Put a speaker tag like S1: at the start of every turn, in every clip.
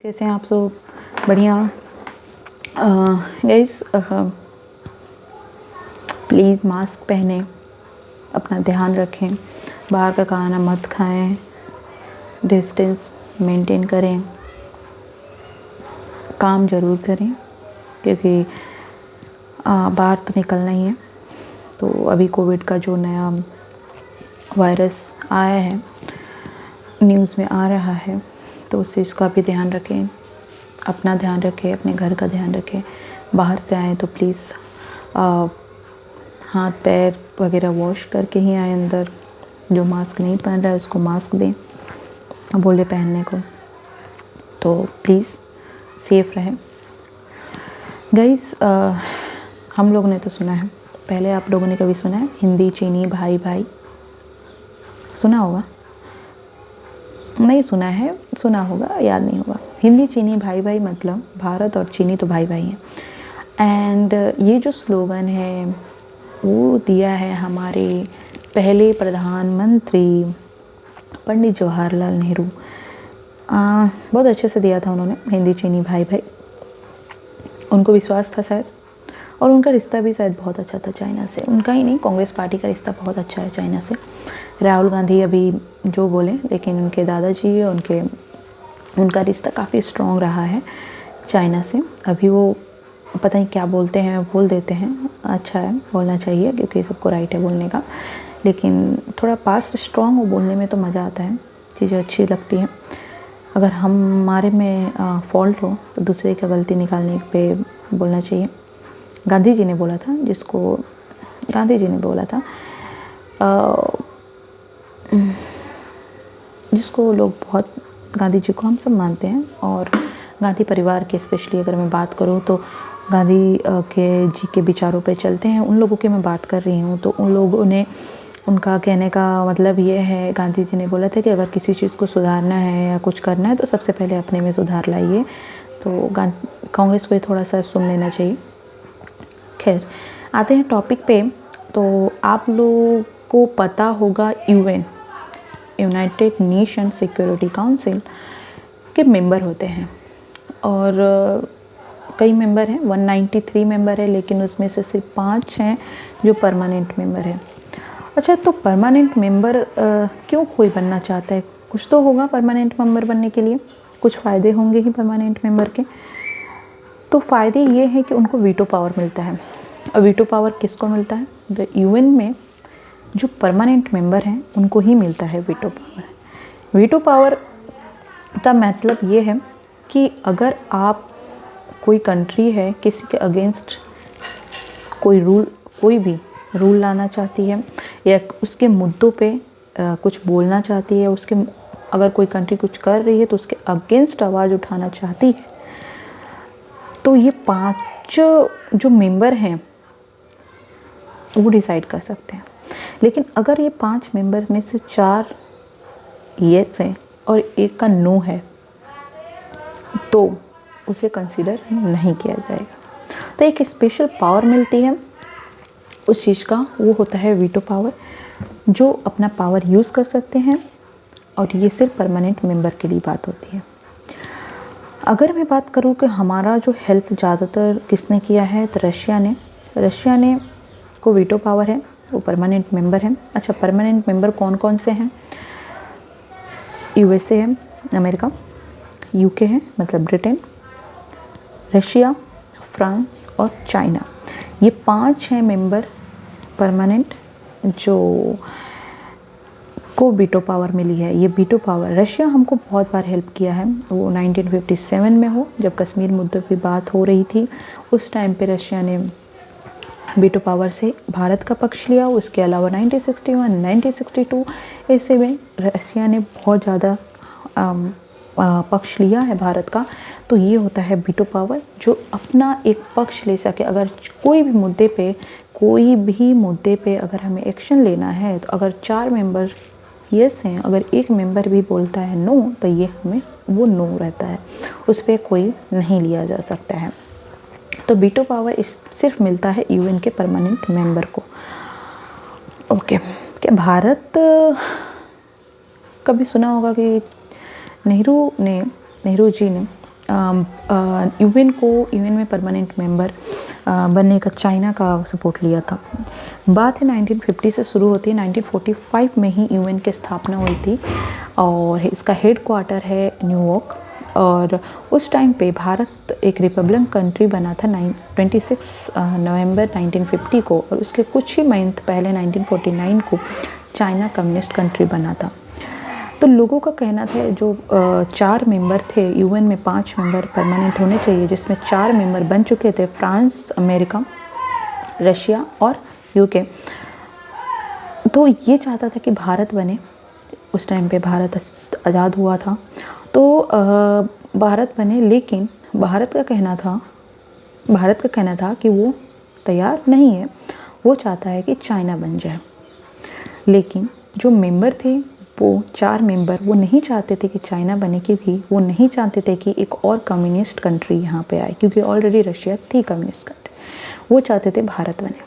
S1: कैसे हैं आप सब? बढ़िया। गाइस, प्लीज़ मास्क पहने, अपना ध्यान रखें, बाहर का खाना मत खाएं, डिस्टेंस मेंटेन करें, काम ज़रूर करें क्योंकि बाहर तो निकलना ही है। तो अभी कोविड का जो नया वायरस आया है, न्यूज़ में आ रहा है, तो उस चीज़ का भी ध्यान रखें, अपना ध्यान रखें, अपने घर का ध्यान रखें। बाहर से आएँ तो प्लीज़ हाथ पैर वगैरह वॉश करके ही आए अंदर। जो मास्क नहीं पहन रहा है उसको मास्क दें, बोले पहनने को। तो प्लीज़ सेफ़ रहें गाइस। हम लोगों ने तो सुना है, पहले आप लोगों ने कभी सुना है हिंदी चीनी भाई भाई? सुना होगा, नहीं सुना है, सुना होगा, याद नहीं होगा। हिंदी चीनी भाई भाई मतलब भारत और चीनी तो भाई भाई हैं। एंड ये जो स्लोगन है वो दिया है हमारे पहले प्रधानमंत्री पंडित जवाहरलाल नेहरू। बहुत अच्छे से दिया था उन्होंने, हिंदी चीनी भाई भाई। उनको विश्वास था शायद, और उनका रिश्ता भी शायद बहुत अच्छा था चाइना से। उनका ही नहीं, कांग्रेस पार्टी का रिश्ता बहुत अच्छा है चाइना से। राहुल गांधी अभी जो बोले, लेकिन उनके दादाजी उनका रिश्ता काफ़ी स्ट्रॉन्ग रहा है चाइना से। अभी वो पता नहीं क्या बोलते हैं, बोल देते हैं, अच्छा है, बोलना चाहिए क्योंकि सबको राइट है बोलने का। लेकिन थोड़ा पास्ट स्ट्रॉन्ग हो बोलने में तो मज़ा आता है, चीज़ें अच्छी लगती हैं। अगर हमारे में फॉल्ट हो तो दूसरे की गलती निकालने पे बोलना चाहिए। गांधी जी ने बोला था, जिसको लोग बहुत, गांधी जी को हम सब मानते हैं, और गांधी परिवार के स्पेशली अगर मैं बात करूँ तो गांधी के जी के विचारों पे चलते हैं उन लोगों की मैं बात कर रही हूँ। तो उन लोगों ने, उनका कहने का मतलब ये है, गांधी जी ने बोला था कि अगर किसी चीज़ को सुधारना है या कुछ करना है तो सबसे पहले अपने में सुधार लाइए। तो कांग्रेस को थोड़ा सा सुन लेना चाहिए। खैर, आते हैं टॉपिक पे। तो आप लोगों को पता होगा यूनाइटेड नेशन सिक्योरिटी काउंसिल के मेंबर होते हैं, और कई मेंबर हैं, 193 मेंबर है, लेकिन उसमें से सिर्फ 5 हैं जो परमानेंट मेंबर है। अच्छा, तो परमानेंट मेंबर क्यों कोई बनना चाहता है? कुछ तो होगा परमानेंट मेंबर बनने के लिए, कुछ फ़ायदे होंगे ही परमानेंट मेंबर के। तो फ़ायदे ये हैं कि उनको वीटो पावर मिलता है। और वीटो पावर किसको मिलता है? तो यूएन में जो परमानेंट मेंबर हैं उनको ही मिलता है वीटो पावर। वीटो पावर का मतलब ये है कि अगर आप, कोई कंट्री है किसी के अगेंस्ट कोई भी रूल लाना चाहती है या उसके मुद्दों पे कुछ बोलना चाहती है, अगर कोई कंट्री कुछ कर रही है तो उसके अगेंस्ट आवाज़ उठाना चाहती है, तो ये 5 जो मेंबर हैं वो डिसाइड कर सकते हैं। लेकिन अगर ये 5 मेंबर में से 4 येस हैं और 1 का नो है तो उसे कंसीडर नहीं किया जाएगा। तो एक स्पेशल पावर मिलती है उस चीज़ का, वो होता है वीटो पावर, जो अपना पावर यूज़ कर सकते हैं, और ये सिर्फ परमानेंट मेंबर के लिए बात होती है। अगर मैं बात करूँ कि हमारा जो हेल्प ज़्यादातर किसने किया है, तो रशिया ने को वीटो पावर है, वो परमानेंट मेंबर है। अच्छा, परमानेंट मेंबर कौन कौन से हैं? यूएसए है, अमेरिका, यूके है मतलब ब्रिटेन, रशिया, फ्रांस और चाइना। ये 5 हैं मेंबर परमानेंट जो को वीटो पावर मिली है। ये वीटो पावर, रशिया हमको बहुत बार हेल्प किया है। वो 1957 में हो, जब कश्मीर मुद्दे पे बात हो रही थी, उस टाइम पे रशिया ने वीटो पावर से भारत का पक्ष लिया। उसके अलावा 1961, 1962 ऐसे में रशिया ने बहुत ज़्यादा पक्ष लिया है भारत का। तो ये होता है वीटो पावर, जो अपना एक पक्ष ले सके। अगर कोई भी मुद्दे पे अगर हमें एक्शन लेना है, तो अगर 4 मेंबर यस हैं, अगर 1 मेंबर भी बोलता है नो, तो ये हमें वो नो रहता है, उस पर कोई नहीं लिया जा सकता है। तो वीटो पावर सिर्फ मिलता है यूएन के परमानेंट मेंबर को। ओके, क्या भारत, कभी सुना होगा कि नेहरू जी ने यूएन में परमानेंट मेंबर बनने का चाइना का सपोर्ट लिया था। बात है 1950 से शुरू होती है। 1945 में ही यूएन की स्थापना हुई थी और इसका हेड क्वार्टर है न्यूयॉर्क। और उस टाइम पे भारत एक रिपब्लिकन कंट्री बना था 26 नवंबर 1950 को, और उसके कुछ ही महीने पहले 1949 को चाइना कम्युनिस्ट कंट्री बना था। तो लोगों का कहना था जो 4 मेंबर थे यूएन में, 5 मेंबर परमानेंट होने चाहिए, जिसमें 4 मेंबर बन चुके थे, फ्रांस, अमेरिका, रशिया और यूके। तो ये चाहता था कि भारत बने। उस टाइम पे भारत आज़ाद हुआ था, तो भारत बने, लेकिन भारत का कहना था कि वो तैयार नहीं है, वो चाहता है कि चाइना बन जाए। लेकिन जो मेंबर थे वो 4 मेंबर वो नहीं चाहते थे कि चाइना बने, क्योंकि वो नहीं चाहते थे कि एक और कम्युनिस्ट कंट्री यहाँ पे आए, क्योंकि ऑलरेडी रशिया थी कम्युनिस्ट कंट्री। वो चाहते थे भारत बने।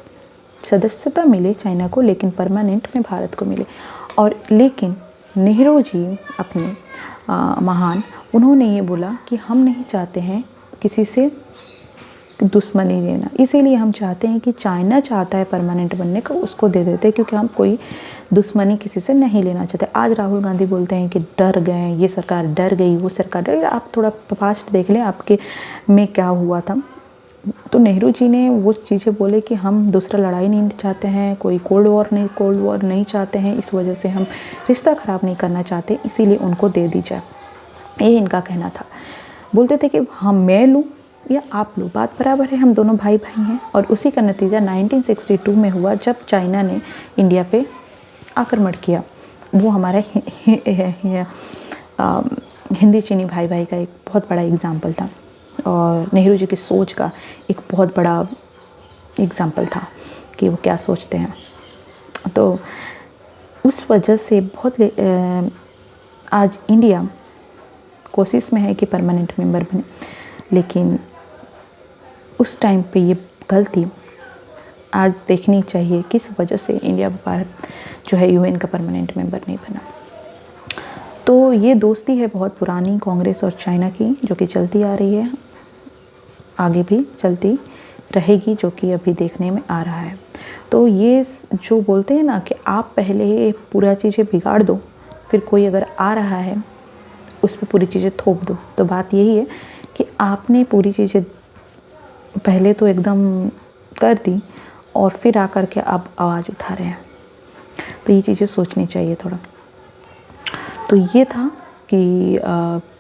S1: सदस्यता मिले चाइना को, लेकिन परमानेंट में भारत को मिले। और लेकिन नेहरू जी अपने महान, उन्होंने ये बोला कि हम नहीं चाहते हैं किसी से दुश्मनी लेना, इसीलिए हम चाहते हैं कि चाइना चाहता है परमानेंट बनने का, उसको दे देते हैं, क्योंकि हम कोई दुश्मनी किसी से नहीं लेना चाहते। आज राहुल गांधी बोलते हैं कि डर गए, ये सरकार डर गई, वो सरकार डर गई। आप थोड़ा पास्ट देख लें आपके में क्या हुआ था। तो नेहरू जी ने वो चीज़ें बोले कि हम दूसरा लड़ाई नहीं चाहते हैं, कोई कोल्ड वॉर नहीं चाहते हैं, इस वजह से हम रिश्ता ख़राब नहीं करना चाहते, इसीलिए उनको दे दी जाए, ये इनका कहना था। बोलते थे कि हम मैं लूँ या आप लो, बात बराबर है, हम दोनों भाई भाई हैं। और उसी का नतीजा 1962 में हुआ, जब चाइना ने इंडिया पे आक्रमण किया। वो हमारा हिंदी चीनी भाई भाई का एक बहुत बड़ा एग्जाम्पल था, और नेहरू जी की सोच का एक बहुत बड़ा एग्जाम्पल था कि वो क्या सोचते हैं। तो उस वजह से आज इंडिया कोशिश में है कि परमानेंट मेंबर बने, लेकिन उस टाइम पे ये गलती आज देखनी चाहिए, किस वजह से इंडिया भारत जो है यूएन का परमानेंट मेंबर नहीं बना। तो ये दोस्ती है बहुत पुरानी कांग्रेस और चाइना की, जो कि चलती आ रही है, आगे भी चलती रहेगी, जो कि अभी देखने में आ रहा है। तो ये जो बोलते हैं ना कि आप पहले पूरा चीज़ें बिगाड़ दो, फिर कोई अगर आ रहा है उस पर पूरी चीज़ें थोप दो, तो बात यही है कि आपने पूरी चीज़ें पहले तो एकदम कर दी और फिर आकर के आप आवाज़ उठा रहे हैं। तो ये चीज़ें सोचनी चाहिए थोड़ा। तो ये था कि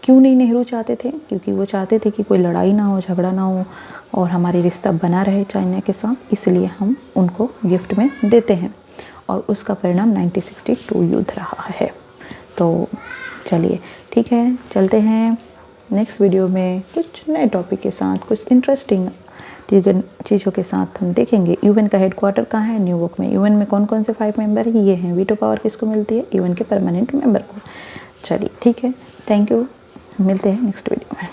S1: क्यों नहीं नेहरू चाहते थे, क्योंकि वो चाहते थे कि कोई लड़ाई ना हो, झगड़ा ना हो, और हमारी रिश्ता बना रहे चाइना के साथ, इसलिए हम उनको गिफ्ट में देते हैं, और उसका परिणाम 1962 युद्ध रहा है। तो चलिए ठीक है, चलते हैं नेक्स्ट वीडियो में कुछ नए टॉपिक के साथ, कुछ इंटरेस्टिंग चीज़ों के साथ हम देखेंगे। यूएन का हेडक्वार्टर कहाँ है? न्यूयॉर्क में। यूएन में कौन कौन से 5 मेंबर है? ये हैं। वीटो पावर किसको मिलती है? यूएन के परमानेंट मेंबर को। चलिए ठीक है, थैंक यू, मिलते हैं नेक्स्ट वीडियो में।